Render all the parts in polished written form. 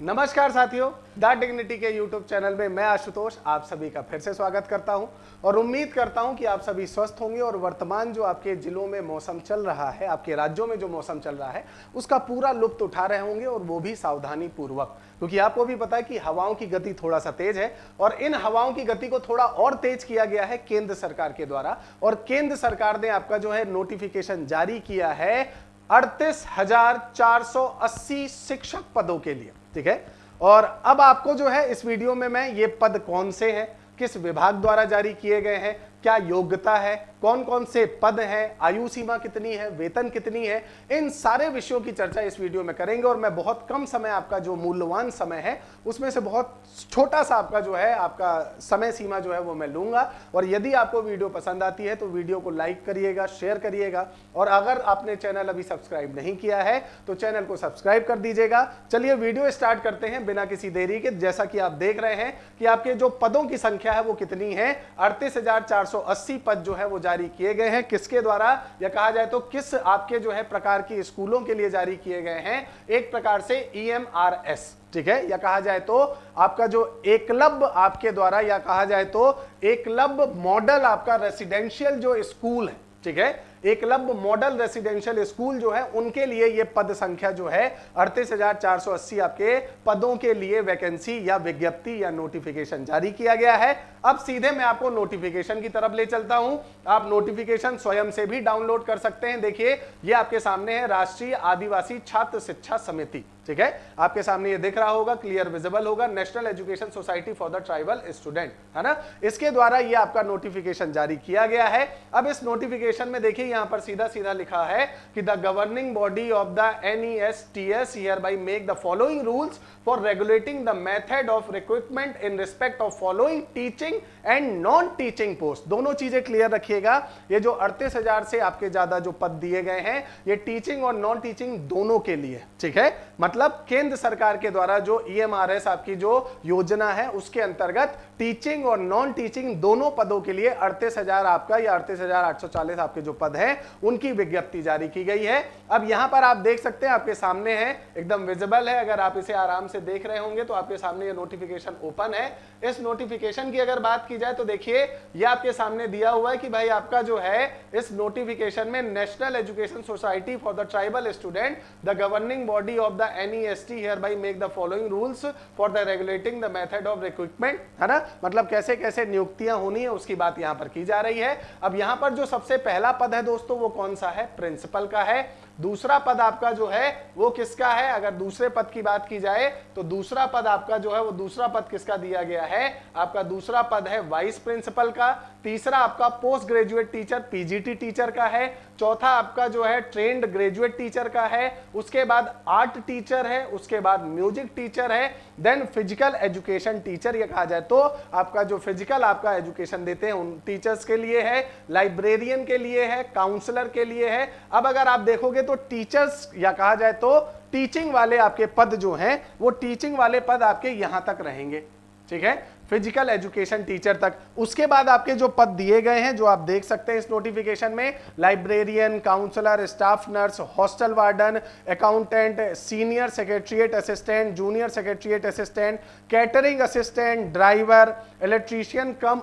नमस्कार साथियों, the dignity के YouTube चैनल में मैं आशुतोष आप सभी का फिर से स्वागत करता हूं और उम्मीद करता हूं कि आप सभी स्वस्थ होंगे और वर्तमान जो आपके जिलों में मौसम चल रहा है, आपके राज्यों में जो मौसम चल रहा है उसका पूरा लुत्फ उठा रहे होंगे और वो भी सावधानी पूर्वक, क्योंकि आपको भी पता है कि हवाओं की गति थोड़ा सा तेज है और इन हवाओं की गति को थोड़ा और तेज किया गया है केंद्र सरकार के द्वारा। और केंद्र सरकार ने आपका जो है नोटिफिकेशन जारी किया है 38,480 शिक्षक पदों के लिए, ठीक है। और अब आपको जो है इस वीडियो में मैं ये पद कौन से हैं, किस विभाग द्वारा जारी किए गए हैं, क्या योग्यता है, कौन कौन से पद हैं, आयु सीमा कितनी है, वेतन कितनी है, इन सारे विषयों की चर्चा इस वीडियो में करेंगे। और मैं बहुत कम समय, आपका जो मूल्यवान समय है उसमें से बहुत छोटा सा आपका जो है आपका समय सीमा जो है वो मैं लूंगा। और यदि आपको वीडियो पसंद आती है तो वीडियो को लाइक करिएगा, शेयर करिएगा और अगर आपने चैनल अभी सब्सक्राइब नहीं किया है तो चैनल को सब्सक्राइब कर दीजिएगा। चलिए वीडियो स्टार्ट करते हैं बिना किसी देरी के। जैसा कि आप देख रहे हैं कि आपके जो पदों की संख्या है वो कितनी है, 38,480 पद जो है वो जारी किए गए हैं। किसके द्वारा, या कहा जाए तो किस आपके जो है प्रकार की स्कूलों के लिए जारी किए गए हैं, एक प्रकार से EMRS, ठीक है, या कहा जाए तो आपका जो एकलव्य आपके द्वारा, या कहा जाए तो एकलव्य मॉडल आपका रेसिडेंशियल जो स्कूल है, ठीक है, एकलव्य मॉडल रेसिडेंशियल स्कूल जो है उनके लिए ये पद संख्या जो है 38,480 आपके पदों के लिए वैकेंसी या विज्ञप्ति या नोटिफिकेशन जारी किया गया है। अब सीधे मैं आपको नोटिफिकेशन की तरफ ले चलता हूं। आप नोटिफिकेशन स्वयं से भी डाउनलोड कर सकते हैं। देखिए ये आपके सामने है, राष्ट्रीय आदिवासी छात्र शिक्षा समिति, ठीक है, आपके सामने ये दिख रहा होगा, क्लियर विजिबल होगा, national education society for the tribal student, है ना। इसके द्वारा ये आपका नोटिफिकेशन जारी किया गया है। अब इस नोटिफिकेशन में देखिए यहां पर सीधा सीधा लिखा है कि the governing body of the NESTS hereby make the following rules for regulating the method of recruitment in respect of following teaching and non teaching post। दोनों चीजें क्लियर रखिएगा। ये जो 38,000 से आपके ज्यादा जो पद दिए गए हैं ये टीचिंग और नॉन टीचिंग दोनों के लिए, ठीक है, मतलब केंद्र सरकार के द्वारा जो EMRS आपकी जो योजना है उसके अंतर्गत टीचिंग और नॉन टीचिंग दोनों पदों के लिए 38,000 आपका या 38,840 आपके जो पद हैं उनकी विज्ञप्ति जारी की गई है। अब यहां पर आप देख सकते हैं, आपके सामने है, एकदम विजिबल है। अगर आप इसे आराम से देख रहे होंगे तो आपके सामने ये नोटिफिकेशन ओपन है। इस नोटिफिकेशन की अगर बात की जाए तो देखिए ये आपके सामने दिया हुआ है कि भाई आपका जो है इस नोटिफिकेशन में national education society for the tribal student the governing body of the NEST hereby make the following rules for the regulating the method of recruitment, है ना, मतलब कैसे कैसे नियुक्तियां होनी है उसकी बात यहां पर की जा रही है। अब यहां पर जो सबसे पहला पद है दोस्तों वो कौन सा है, प्रिंसिपल का है। दूसरा पद आपका जो है वो किसका है, अगर दूसरे पद की बात की जाए तो दूसरा पद आपका जो है वो दूसरा पद किसका दिया गया है, आपका दूसरा पद है वाइस प्रिंसिपल का। तीसरा आपका post graduate teacher PGT teacher का है। चौथा आपका जो है ट्रेंड ग्रेजुएट टीचर का है। उसके बाद आर्ट टीचर है, उसके बाद म्यूजिक टीचर है, देन फिजिकल एजुकेशन टीचर, ये कहा जाए तो आपका जो फिजिकल आपका एजुकेशन देते हैं उन टीचर्स के लिए है, लाइब्रेरियन के लिए है, काउंसलर के लिए है। अब अगर आप देखोगे तो टीचर्स या कहा जाए तो टीचिंग वाले आपके पद जो हैं वो टीचिंग वाले पद आपके यहां तक रहेंगे, ठीक है, फिजिकल एजुकेशन टीचर तक। उसके बाद आपके जो पद दिए गए हैं जो आप देख सकते हैं इस नोटिफिकेशन में, librarian, counsellor, staff nurse, hostel warden, accountant, senior secretariat assistant, junior secretariat assistant, catering assistant, driver, electrician cum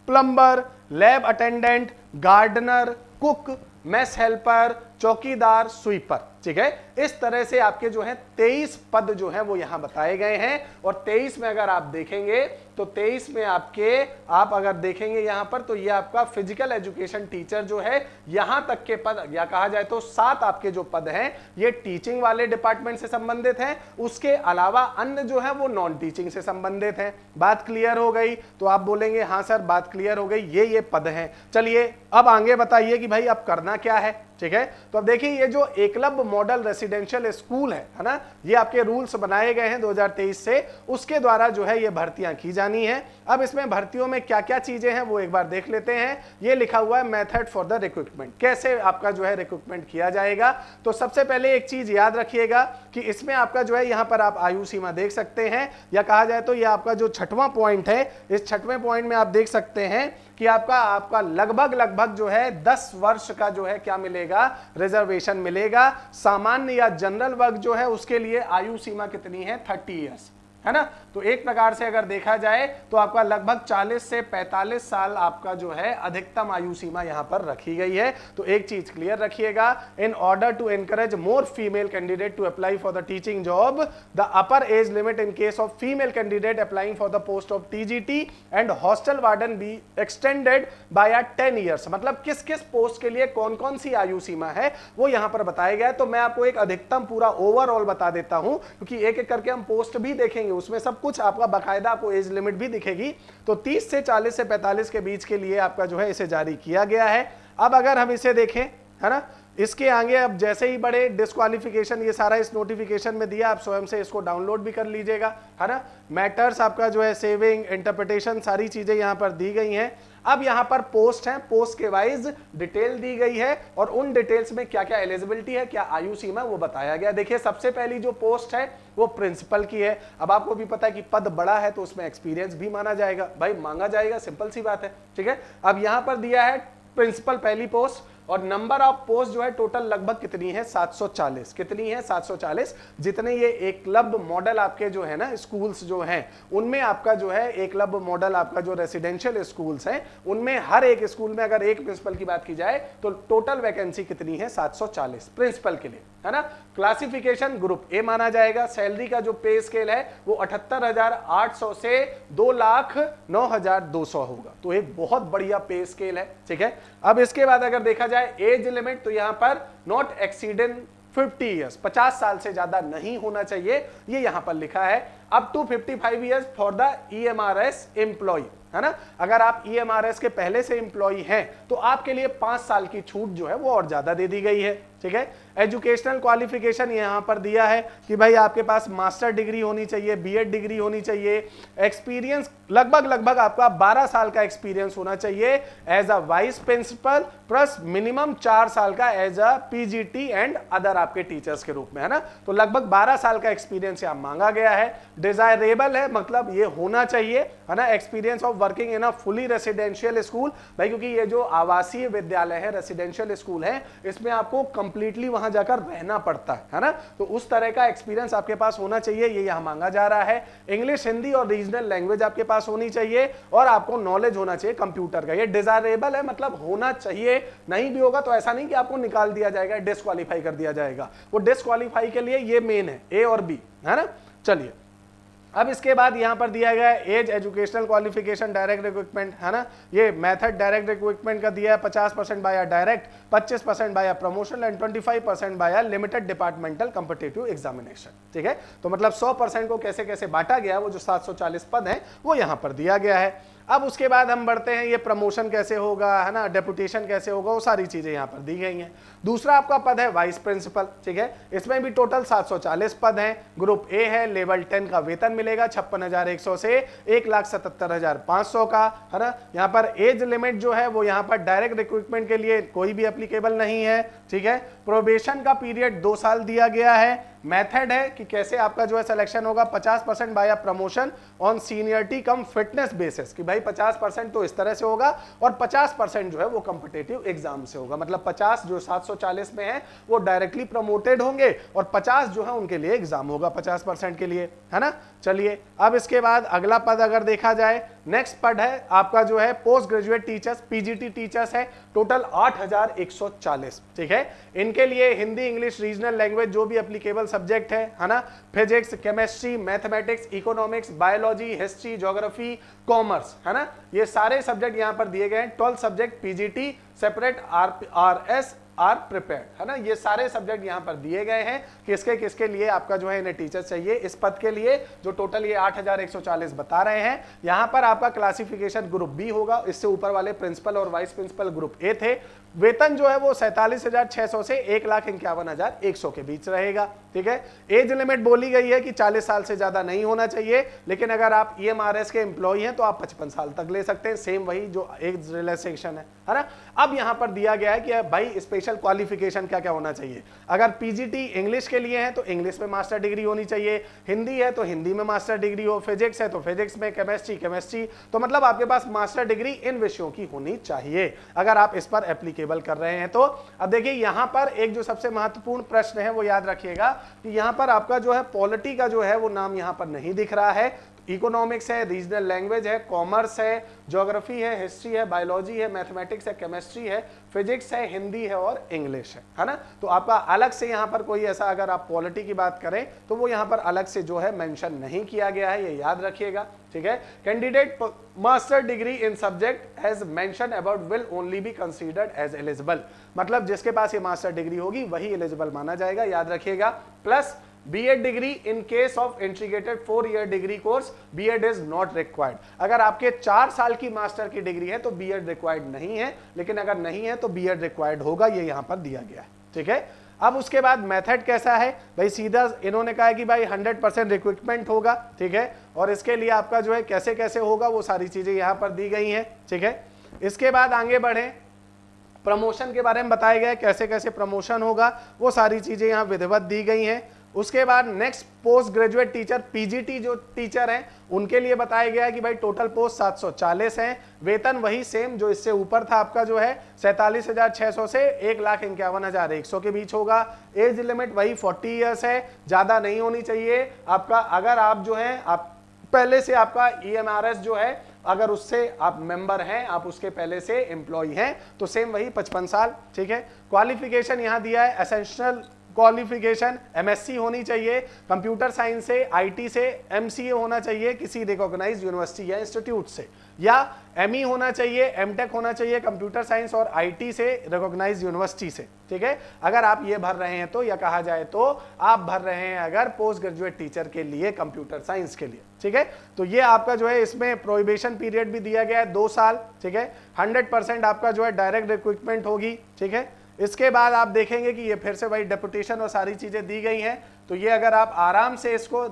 plumber, lab attendant, gardener, cook, mess helper, चौकीदार, स्वीपर, ठीक है। इस तरह से आपके जो है 23 पद जो है वो यहां बताए गए हैं। और 23 में अगर आप देखेंगे तो 23 में आपके आप अगर देखेंगे यहां पर तो ये आपका फिजिकल एजुकेशन टीचर जो है यहां तक के पद, या कहा जाए तो 7 आपके जो पद हैं ये टीचिंग वाले डिपार्टमेंट से संबंधित हैं। उसके अलावा अन्य जो है वो नॉन टीचिंग से संबंधित हैं। बात क्लियर हो गई तो आप बोलेंगे हाँ सर बात क्लियर हो गई, ये पद हैं। चलिए अब आगे बताइए कि भाई अब करना क्या है, ठीक है। तो अब देखिए ये जो एकलव्य मॉडल रेसिडेंशियल स्कूल है ना, ये आपके रूल्स बनाए गए हैं 2023 से, उसके द्वारा जो है ये भर्तियां की जानी है। अब इसमें भर्तियों में क्या क्या चीजें हैं वो एक बार देख लेते हैं। ये लिखा हुआ है मेथड फॉर द रिक्रूटमेंट, कैसे आपका जो है रिक्रूटमेंट किया जाएगा। तो सबसे पहले एक चीज याद रखिएगा कि इसमें आपका जो है यहाँ पर आप आयु सीमा देख सकते हैं, या कहा जाए तो ये आपका जो 6वां पॉइंट है, इस 6वें पॉइंट में आप देख सकते हैं कि आपका लगभग जो है 10 वर्ष का जो है क्या मिलेगा, मिलेगा, रिजर्वेशन मिलेगा। सामान्य या जनरल वर्ग जो है उसके लिए आयु सीमा कितनी है? 30 ईयर्स, है ना। तो एक प्रकार से अगर देखा जाए तो आपका लगभग 40 से 45 साल आपका जो है अधिकतम आयु सीमा यहां पर रखी गई है। तो एक चीज क्लियर रखिएगा, in order to encourage more female candidate to apply for the teaching job, the upper age limit in case of female candidate applying for the post of TGT and hostel warden be extended by 10 years. मतलब किस किस post के लिए कौन कौन सी आयु सीमा है वो यहां पर बताया गया है। तो मैं आपको एक अधिकतम पूरा ओवरऑल बता देता हूं, क्योंकि एक एक करके हम पोस्ट भी देखेंगे, उसमें सब कुछ आपका बकायदा आपको एज लिमिट भी दिखेगी। तो 30 से 40 से 45 के बीच के लिए आपका जो है इसे जारी किया गया है। अब अगर हम इसे देखें, है ना, इसके आगे अब जैसे ही बड़े डिस्क्वालिफिकेशन, ये सारा इस नोटिफिकेशन में दिया, आप स्वयं से इसको डाउनलोड भी कर लीजिएगा, है ना। मैटर्स आपका जो है सेविंग, इंटरप्रिटेशन, सारी चीजें यहां पर दी गई हैं। अब यहां पर पोस्ट है, पोस्ट के वाइज डिटेल दी गई है और उन डिटेल्स में क्या क्या एलिजिबिलिटी है, क्या आयु सीमा, वो बताया गया। देखिए सबसे पहली जो पोस्ट है वो प्रिंसिपल की है। अब आपको भी पता है कि पद बड़ा है तो उसमें एक्सपीरियंस भी माना जाएगा, भाई मांगा जाएगा, सिंपल सी बात है, ठीक है। अब यहां पर दिया है प्रिंसिपल पहली पोस्ट, और नंबर ऑफ पोस्ट जो है टोटल लगभग कितनी है? 740। कितनी है? 740। जितने ये एकलव्य मॉडल आपके जो है ना स्कूल्स जो हैं, उनमें आपका जो है एकलव्य मॉडल आपका जो रेसिडेंशियल स्कूल्स हैं, उनमें हर एक स्कूल में अगर एक प्रिंसिपल की बात की जाए तो टोटल वैकेंसी कितनी है? 740 प्रिंसिपल के लिए, है ना। क्लासिफिकेशन ग्रुप ए माना जाएगा। सैलरी का जो पे स्केल है वो 78,800 से 2,09,200 होगा। तो एक बहुत बढ़िया पे स्केल है, ठीक है। अब इसके बाद अगर देखा जाए एज लिमिट, तो यहां पर नॉट एक्सीडेंट 50 ईयर्स, 50 साल से ज्यादा नहीं होना चाहिए, ये यहां पर लिखा है। Up to 55 years for the EMRS employ, है ना। अगर आप ईएमआरएस के पहले से एम्प्लॉय हैं तो आपके लिए 5 साल की छूट जो है वो और ज्यादा दे दी गई है, ठीक है। एजुकेशनल क्वालिफिकेशन यहां पर दिया है कि भाई आपके पास मास्टर डिग्री होनी चाहिए, बीएड डिग्री होनी चाहिए, एक्सपीरियंस लगभग आपका 12 साल का एक्सपीरियंस होना चाहिए as a vice principal, plus minimum 4 साल का as a PGT and other आपके टीचर्स के रूप में, है ना। तो लगभग 12 साल का एक्सपीरियंस यहां मांगा गया है। डिजायरेबल है, मतलब ये होना चाहिए, है ना, experience of working in a fully residential school. भाई क्योंकि ये जो आवासीय विद्यालय है, रेसिडेंशियल स्कूल है, इसमें आपको कंप्लीटली वहां जाकर रहना पड़ता है ना। तो उस तरह का एक्सपीरियंस आपके पास होना चाहिए, ये यहां मांगा जा रहा है। इंग्लिश, हिंदी और रीजनल लैंग्वेज आपके पास होनी चाहिए और आपको नॉलेज होना चाहिए कंप्यूटर का। ये डिजायरेबल है, मतलब होना चाहिए, नहीं भी होगा तो ऐसा नहीं कि आपको निकाल दिया जाएगा, डिस्क्वालीफाई कर दिया जाएगा। वो डिस्क्वालीफाई के लिए ये मेन है, ए और बी, है ना। चलिए अब इसके बाद यहां पर दिया गया है age, educational qualification, direct recruitment, है ना। ये मेथड डायरेक्ट रिक्रूटमेंट का दिया है 50% by direct, 25% by promotion and 25% by limited departmental competitive examination, ठीक है। तो मतलब 100% को कैसे कैसे बांटा गया, वो जो 740 पद है वो यहां पर दिया गया है। अब उसके बाद हम बढ़ते हैं, ये प्रमोशन कैसे होगा, है ना, डेपुटेशन कैसे होगा, वो सारी चीजें यहां पर दी गई हैं। दूसरा आपका पद है वाइस प्रिंसिपल, ठीक है। इसमें भी टोटल 740 पद हैं। ग्रुप ए है, लेवल 10 का वेतन मिलेगा 56,100 से 1,77,500 का, है ना। यहाँ पर एज लिमिट जो है वो यहाँ पर डायरेक्ट रिक्रूटमेंट के लिए कोई भी एप्लीकेबल नहीं है, ठीक है। प्रोबेशन का पीरियड 2 साल दिया गया है। मेथड है कि कैसे आपका जो है सिलेक्शन होगा, 50% by promotion on seniority cum fitness basis, कि भाई 50% तो इस तरह से होगा और 50% जो है वो कॉम्पिटिटिव एग्जाम से होगा। मतलब 50 जो 740 में है वो डायरेक्टली प्रमोटेड होंगे और 50 जो है उनके लिए एग्जाम होगा 50% के लिए, है ना। चलिए अब इसके बाद अगला पद अगर देखा जाए, नेक्स्ट पद है आपका जो है post graduate teachers, PGT teachers है, टोटल 8,140, ठीक है। इनके लिए हिंदी, इंग्लिश, रीजनल लैंग्वेज जो भी एप्लीकेबल सब्जेक्ट है ना, physics, chemistry, mathematics, economics, biology, history, geography, commerce, है ना, ये सारे सब्जेक्ट यहां पर दिए गए हैं। 12 subject PGT, separate RS are prepared, है ना। ये सारे सब्जेक्ट यहां पर दिए गए हैं किसके किसके लिए आपका जो है इन्हें टीचर चाहिए इस पद के लिए, जो टोटल ये 8,140 बता रहे हैं। यहां पर आपका क्लासिफिकेशन ग्रुप बी होगा, इससे ऊपर वाले प्रिंसिपल और वाइस प्रिंसिपल ग्रुप ए थे। वेतन जो है वो 47,600 से 1,51,100 के बीच रहेगा, ठीक है। एज लिमिट बोली गई है कि 40 साल से ज्यादा नहीं होना चाहिए, लेकिन अगर आप ईएमआरएस के एम्प्लॉय हैं तो आप 55 साल तक ले सकते हैं, सेम वही जो एज रिलैक्सेशन है ना। अब यहां पर दिया गया है कि भाई स्पेशल इनिशियल क्वालिफिकेशन क्या क्या होना चाहिए। अगर पीजीटी इंग्लिश के लिए है तो इंग्लिश में मास्टर डिग्री होनी चाहिए, हिंदी है तो हिंदी में मास्टर डिग्री हो, फिजिक्स है तो फिजिक्स में, केमिस्ट्री तो मतलब आपके पास मास्टर डिग्री इन विषयों की होनी चाहिए अगर आप इस पर एप्लीकेबल कर रहे हैं तो। अब देखिए यहां पर एक जो सबसे महत्वपूर्ण प्रश्न है वो याद रखिएगा कि यहां पर आपका जो है पॉलिटी का जो है वो नाम यहां पर नहीं दिख रहा है। इकोनॉमिक्स है, रीजनल लैंग्वेज है, कॉमर्स है, ज्योग्राफी है, हिस्ट्री है, बायोलॉजी है, मैथमेटिक्स है, केमिस्ट्री है, फिजिक्स है, हिंदी है और इंग्लिश है ना। तो आपका अलग से यहाँ पर कोई ऐसा अगर आप पॉलिटी की बात करें तो वो यहाँ पर अलग से जो है मेंशन नहीं किया गया है, ये याद रखिएगा, ठीक है। Candidate master degree in subject as mention about will only be considered as eligible, मतलब जिसके पास ये मास्टर डिग्री होगी वही एलिजिबल माना जाएगा, याद रखिएगा। Plus BEd degree in case of integrated 4-year degree course BEd is not required. अगर आपके 4 साल की मास्टर की डिग्री है तो बीएड रिक्वायर्ड नहीं है, लेकिन अगर नहीं है तो बीएड रिक्वायर्ड होगा, ये यहां पर दिया गया है, ठीक है। अब उसके बाद मेथड कैसा है भाई, सीधा इन्होंने कहा है कि भाई 100% रिक्रूटमेंट होगा, ठीक है, और इसके लिए आपका जो है कैसे कैसे होगा वो सारी चीजें यहां पर दी गई हैं, ठीक है। इसके बाद आगे बढ़े, प्रमोशन के बारे में बताया गया है कैसे कैसे प्रमोशन होगा, वो सारी चीजें यहां विधिवत दी गई हैं। उसके बाद next post graduate teacher PGT जो टीचर हैं उनके लिए बताया गया है कि भाई टोटल पोस्ट 740 हैं, वेतन वही सेम जो इससे ऊपर था आपका जो है 47,600 से 1,51,100 के बीच होगा। एज लिमिट वही 40 ईयर्स है, ज्यादा नहीं होनी चाहिए आपका। अगर आप जो है आप पहले से आपका EMRS जो है अगर उससे आप मेंबर हैं, आप उसके पहले से एम्प्लॉय हैं तो सेम वही 55 साल, ठीक है। क्वालिफिकेशन यहां दिया है, एसेंशियल क्वालिफिकेशन MSc होनी चाहिए, कंप्यूटर साइंस से, IT से, MCA होना चाहिए किसी रिकॉग्नाइज्ड यूनिवर्सिटी या इंस्टीट्यूट से, या ME होना चाहिए, MTech होना चाहिए कंप्यूटर साइंस और IT से रिकॉग्नाइज्ड यूनिवर्सिटी से, ठीक है। अगर आप ये भर रहे हैं तो, या कहा जाए तो आप भर रहे हैं अगर पोस्ट ग्रेजुएट टीचर के लिए कंप्यूटर साइंस के लिए, ठीक है। तो ये आपका जो है इसमें प्रोहिबिशन पीरियड भी दिया गया है 2 साल, ठीक है। 100% आपका जो है डायरेक्ट रिक्रूटमेंट होगी, ठीक है। इसके बाद आप देखेंगे कि ये फिर से वही डेपुटेशन और सारी चीजें दी गई हैं, तो ये अगर आप आराम से इसको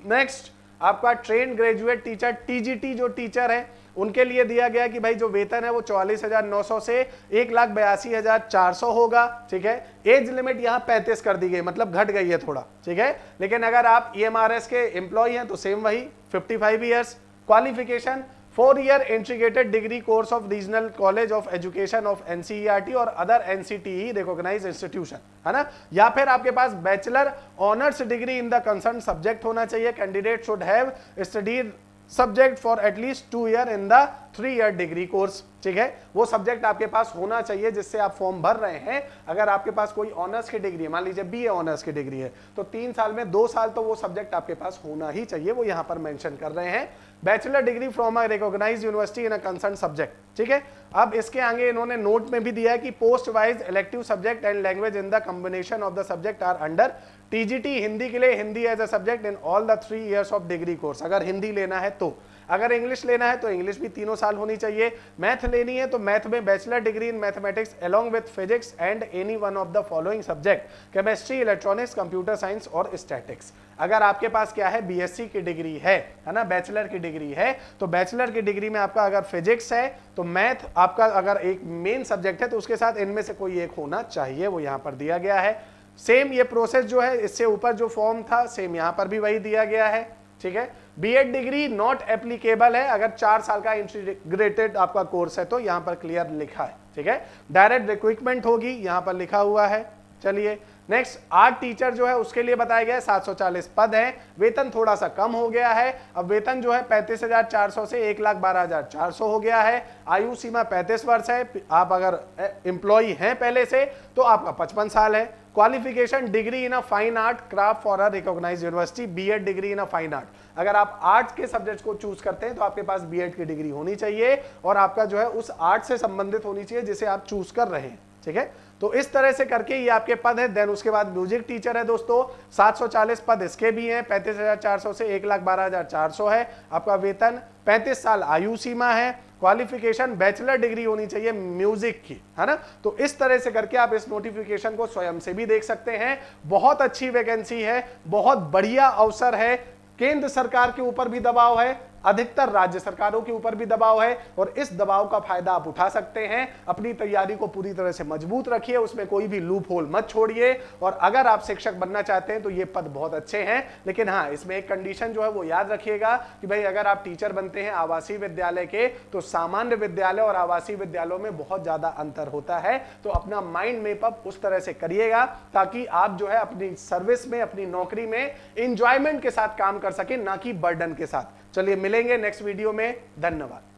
नेक्स्ट आपका ट्रेन ग्रेजुएट टीचर TGT जो टीचर है उनके लिए दिया गया कि भाई जो वेतन है वो 44,900 से 1,82,400 होगा, ठीक है। एज लिमिट यहाँ 35 कर दी गई, मतलब घट गई है थोड़ा, ठीक है। लेकिन अगर आप EMRS के एम्प्लॉय हैं तो सेम वही 55 years. Qualification 4-year integrated degree course of regional college of education of NCERT और अदर NCTE रिकॉग्नाइज्ड इंस्टीट्यूशन, है ना। या फिर आपके पास bachelor honours degree in the concern subject होना चाहिए। Candidate should have studied subject for at least 2 year in the 3-year degree course, ठीक है। वो सब्जेक्ट आपके पास होना चाहिए जिससे आप फॉर्म भर रहे हैं। अगर आपके पास कोई ऑनर्स की डिग्री है, मान लीजिए BA ऑनर्स की डिग्री है, तो 3 साल में 2 साल तो वो सब्जेक्ट आपके पास होना ही चाहिए, वो यहां पर मेंशन कर रहे हैं। Bachelor degree from a recognised university in a concern subject, ठीक है। अब इसके आगे इन्होंने नोट में भी दिया है कि post wise elective subject and language in the combination of the subject are under TGT। Hindi के लिए Hindi as a subject in all the 3 years of degree course, अगर हिंदी लेना है तो। अगर इंग्लिश लेना है तो इंग्लिश भी 3 साल होनी चाहिए। मैथ लेनी है तो मैथ में bachelor degree in mathematics along with physics and any one of the following subject, chemistry, electronics, computer science और स्टैटिक्स। अगर आपके पास क्या है BSc की डिग्री है ना, बैचलर की डिग्री है, तो बैचलर की डिग्री में आपका अगर फिजिक्स है तो मैथ आपका अगर एक मेन सब्जेक्ट है तो उसके साथ इनमें से कोई एक होना चाहिए, वो यहां पर दिया गया है। सेम ये प्रोसेस जो है इससे ऊपर जो फॉर्म था सेम यहां पर भी वही दिया गया है, ठीक है। बीएड डिग्री नॉट एप्लीकेबल है अगर 4 साल का इंटीग्रेटेड आपका कोर्स है तो यहां पर क्लियर लिखा है, ठीक है। डायरेक्ट रिक्रूटमेंट होगी, यहां पर लिखा हुआ है। चलिए नेक्स्ट, आर्ट टीचर जो है उसके लिए बताया गया है 740 पद है, वेतन थोड़ा सा कम हो गया है। अब वेतन जो है 35,400 से 1,12,400 हो गया है। आयु सीमा 35 वर्ष है। आप अगर एम्प्लॉय हैं पहले से तो आपका 55 साल है। Qualification degree in a fine art craft for a recognised university, BEd degree in a fine art. अगर आप आर्ट के सब्जेक्ट को चूज करते हैं तो आपके पास बीएड की डिग्री होनी चाहिए और आपका जो है उस आर्ट से संबंधित होनी चाहिए जिसे आप चूज कर रहे हैं, ठीक है। तो इस तरह से करके ये आपके पद है। देन उसके बाद म्यूजिक टीचर है दोस्तों, 740 पद इसके भी हैं। 35,400 से 1,12,400 है। आपका वेतन 35 साल आयु सीमा है। क्वालिफिकेशन बैचलर डिग्री होनी चाहिए म्यूजिक की, है ना। तो इस तरह से करके आप इस नोटिफिकेशन को स्वयं से भी देख सकते हैं। बहुत अच्छी वैकेंसी है, बहुत बढ़िया अवसर है। केंद्र सरकार के ऊपर भी दबाव है, अधिकतर राज्य सरकारों के ऊपर भी दबाव है और इस दबाव का फायदा आप उठा सकते हैं। अपनी तैयारी को पूरी तरह से मजबूत रखिए, उसमें कोई भी लूप होल मत छोड़िए। और अगर आप शिक्षक बनना चाहते हैं तो ये पद बहुत अच्छे हैं, लेकिन हाँ, इसमें एक कंडीशन जो है वो याद रखिएगा कि भाई अगर आप टीचर बनते हैं आवासीय विद्यालय के तो सामान्य विद्यालय और आवासीय विद्यालयों में बहुत ज्यादा अंतर होता है। तो अपना माइंड मैप अप उस तरह से करिएगा ताकि आप जो है अपनी सर्विस में, अपनी नौकरी में एंजॉयमेंट के साथ काम कर सके, ना कि बर्डन के साथ। चलिए मिलेंगे नेक्स्ट वीडियो में। धन्यवाद।